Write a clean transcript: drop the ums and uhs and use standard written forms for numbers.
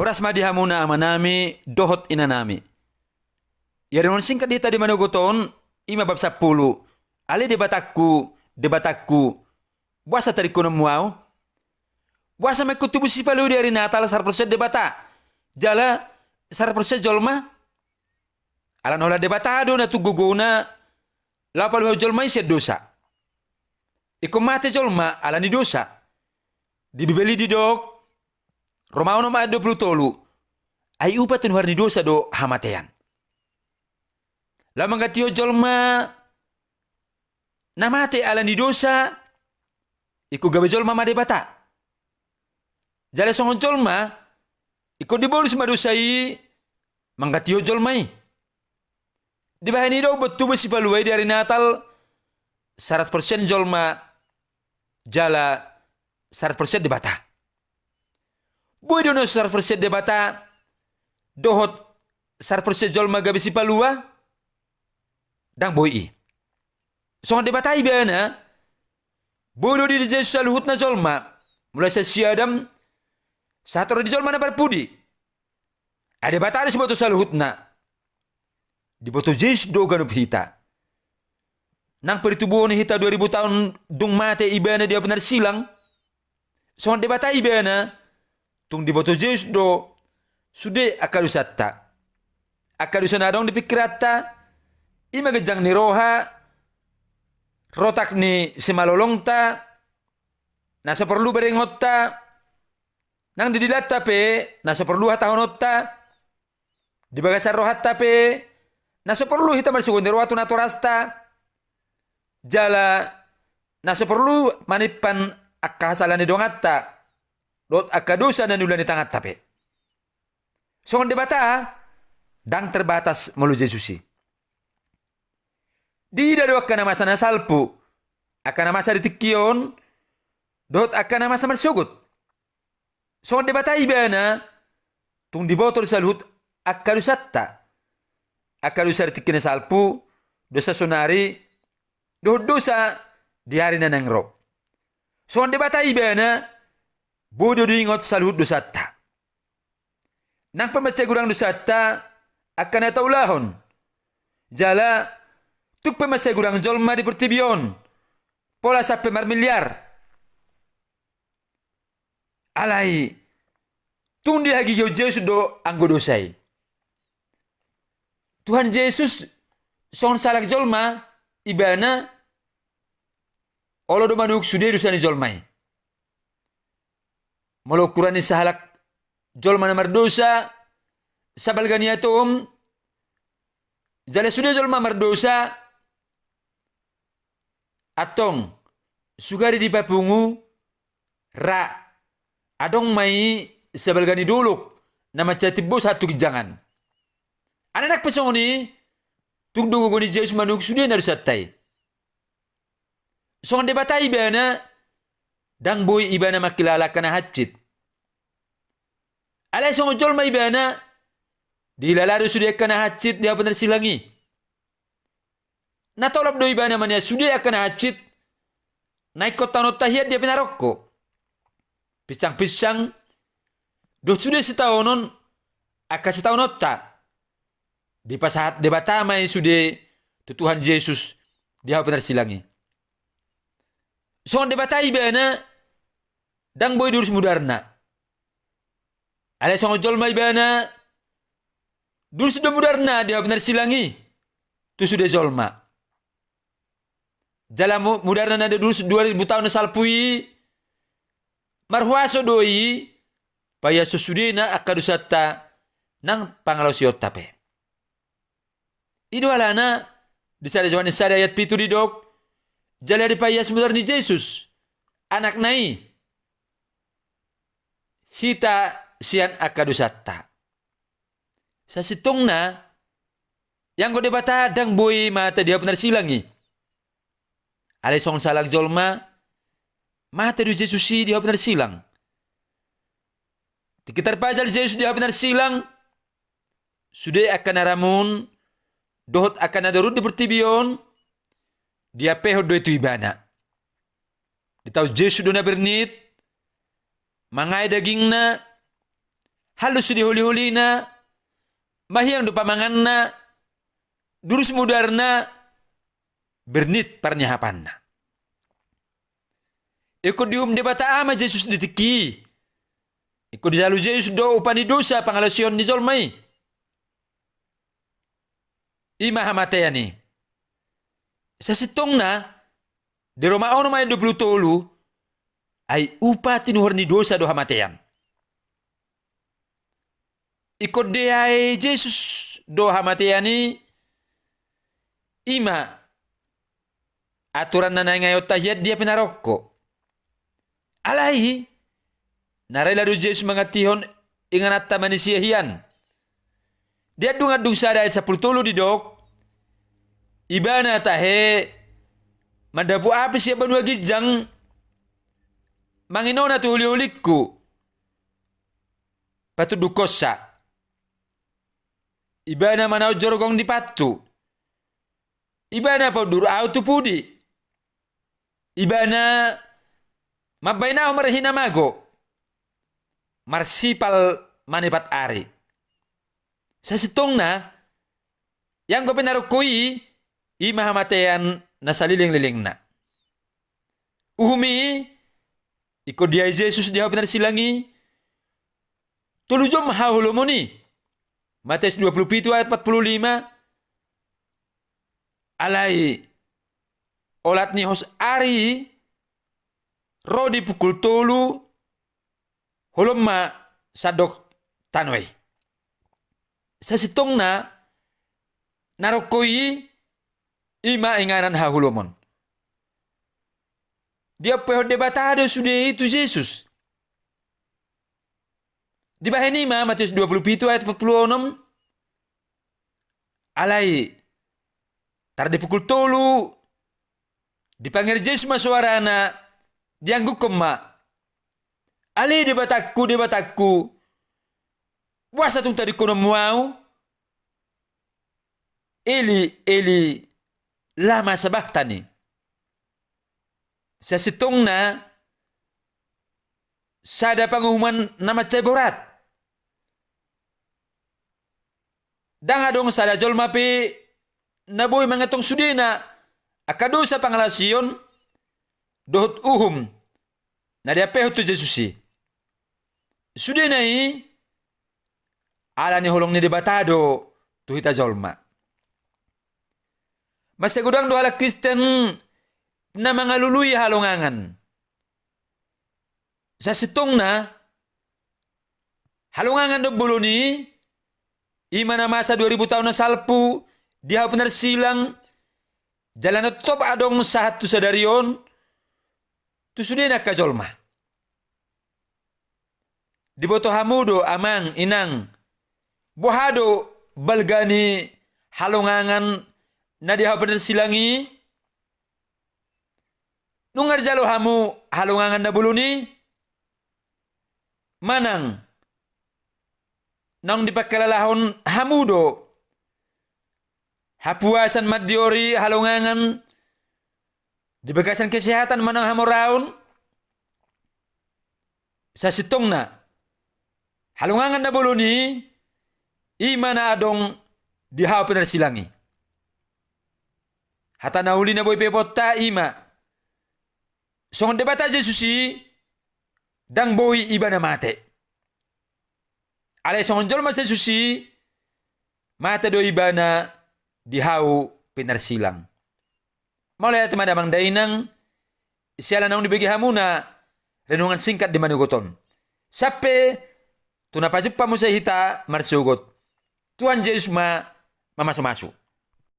Oras madihamuna amanami, dohot inanami. Yarimon singkat dita di manuguton, ima bab 10. Ali debatakku. Buasa tadi kuno muau. Buasa may kutubu si palu dari natal 100% debata. Jala 100% jolma. Alan hola debatado na tuguguna. Lapal jolma isi dosa. Iko mate jolma alani dosa. Di bibeli di dok. Romaono ma 20 tolu. Ay upat nuhar ni dosa do hamatean. Lamang gatio jolma namate alani dosa. Iku gawe jolma ma debata. Jale songon jolma iko dibolus madosai manggatio jolmai. Di bahani do betu besi paluai dari natal 100% jolma jala 100% debata. Boy dono 100% debata dohot 100% jolma gabe si palua dang boy i. Songon debata ibana boy do di Jesus saluhut na jolma mulai sa siadam satu di jolma na barpudi. Ada debata ada sebuah saluhut na di boto Jesus do ganup hita. Nang peritubuhan hita 2000 tahun dung mate ibana dia benar silang. Songon debata ibana tung di boto Jesus do sude akadusatta. Akadusanadong di pikirata ima gejang ni roha rotak ni simalolongta nasa perlu berengotta nang didilatta pe nasa perlu hatahonotta di bagasar rohatta pe nasa perlu hita marsugon di rohatu naturasta jala nasa perlu manipan akahasalan ni dongatta lot akadosa na nulan ni tangat tape. Songon debata dang terbatas melu Jesusi. Di dado akan masa na salpu akan masa ditikion dot akan masa marsugut. Songon debata ibana tung di botol salut akadusatta akadusa ditikin salpu dosa sonari dosa di hari na nangro. Songon debata ibana bodo diingot salut dosatta. Nang pembaca gurang dosatta akan ataulahon. Jala tuk pembaca gurang jolma di pertibion. Pola sampai miliar. Alai tung di hagi Yesus do anggo dosai. Tuhan Yesus son salak jolma ibana olo do manuk sude dosani jolmai. Molo kurani sahalak jolma na mardosa sabal ganiatom jala sude jolma mardosa atong sugari di papungu ra adong mai sabal gani duluk nama catibbo satu gijangan. Anak pesongoni tunggu goni Yesus manuk sude na dosatai. Songon debata ibana dang boy ibana makilala kana hacit. Alay songon jolma ibana dilalado sude kana hacit dia benar silangi. Natolap do ibana mania sude kana hacit naik kota no tahiyat dia benar rokko. Pisang-pisang do sude setahunon aka setahunota. Di pasahat debata mai sude Tuhan Yesus dia benar silangi. Songon debata ibana dang boy durus mudarna. Alay songon jolma ibana durus do mudarna dia benar silangi. Tu sudah jolma. Jala mudarna nada durus 2000 tahun salpui marhuaso doi paya susudina akadusatta nang pangalaw siyot tape. Ido alana disada Yohanes sada ayat 7 di dok jala di payas mudar ni Jesus anak nai hita sian akadusatta. Sa sitong na yang ko debata dang boy mata dia benar silangi. Alay song salag jolma mata di Jesus dia benar silang. Dikitar pajal Jesus dia benar silang sudah akan aramun dohot akan ada rud di pertibion dia pehod do itu ibana. Ditahu Jesus do na bernit mangai daging na halus di huli-huli na, mahiyang do pamangan na, durus mudar na, bernit parnyahapan na. Iko dium di bata ama Jesus ditiki. Iko di jalu Jesus do upani dosa pangalasyon ni Jolmai. Ima hamataya ni. Sa sitong na, di Romaon may 20 ay upa tinuhor ni dosa do hamatayan. Iko di ay Jesus do hamatayan ni ima aturan na ngayot tahyad dia pinaroko. Alay, narela do Jesus mga tihon ingan at tamanisiyahian. Dia dungadung sa dahil sa pultulo di dok, iba na tahe, madapu api siya banwa gijang, manginaw na tuhuli-hulik ko, patudukos sa. Iba na manaw jorgong di patu. Iba na pa duro auto pudi. Iba na mabay na ako marahinamago. Marsipal manipat ari. Sa sitong na, yang ko pinarukui, imahamatean na saliling-liling na. Uhumi, iko diay Jesus dihaw pinarsilangi, tulujom hahulo mo ni. Matius 27 ayat 45, alay, olat ni hos ari, rodi pukul tolu, hulom ma sadok tanway. Sa sitong na, narokoi, ima inganan hahulomon. Dia peho debatado sudah itu Jesus. Di bahan ima, Matius 27 ayat 46, alay, tar di pukul tolu, dipanggil Jesus masuarana, diangguk kema. Alay debatakku, wasa tung tadi kono muau, Eli, lama sabaktani. Sa sitong na, sada pangumuman na matsaborat. Danga dong sada jolma pi naboy mga tong sudina akado sa pangalasyon dohot uhum na diapeho to Jesusi. Sudina ala ni holong ni debatado tuhita jolma. Masagudang do ala Kristen na mga luluy halongangan. Sa sitong na halongangan do bulo ni ima na masa 2000 tahun na salpu, dihaw pinarsilang, jalan na top adong sahat tu sadarion, tu sudah nak kajolma. Diboto hamudo amang inang, bohado balgani halongangan na dihaw pinarsilangi, nungar jalo hamu halongangan na buluni, manang, nang dipakalalahon hamudo, hapuasan madiori halongangan, dibagasan kesehatan manang hamuraun, sa sitong na, halongangan na buluni, ima na adong dihaw pinarsilangi. Hata na huli na boy pepota ima, song debata Jesusi, dang boy iba na mate. Alay song jolma sa susi, mata do iba na dihaw pinarsilang. Maulay at madamang dainang, siya lang dibagi hamuna, renungan singkat di manugoton. Sape, tunapajuk pa mo sa hita, marsugot. Tuhan Jesus mamasu-masu.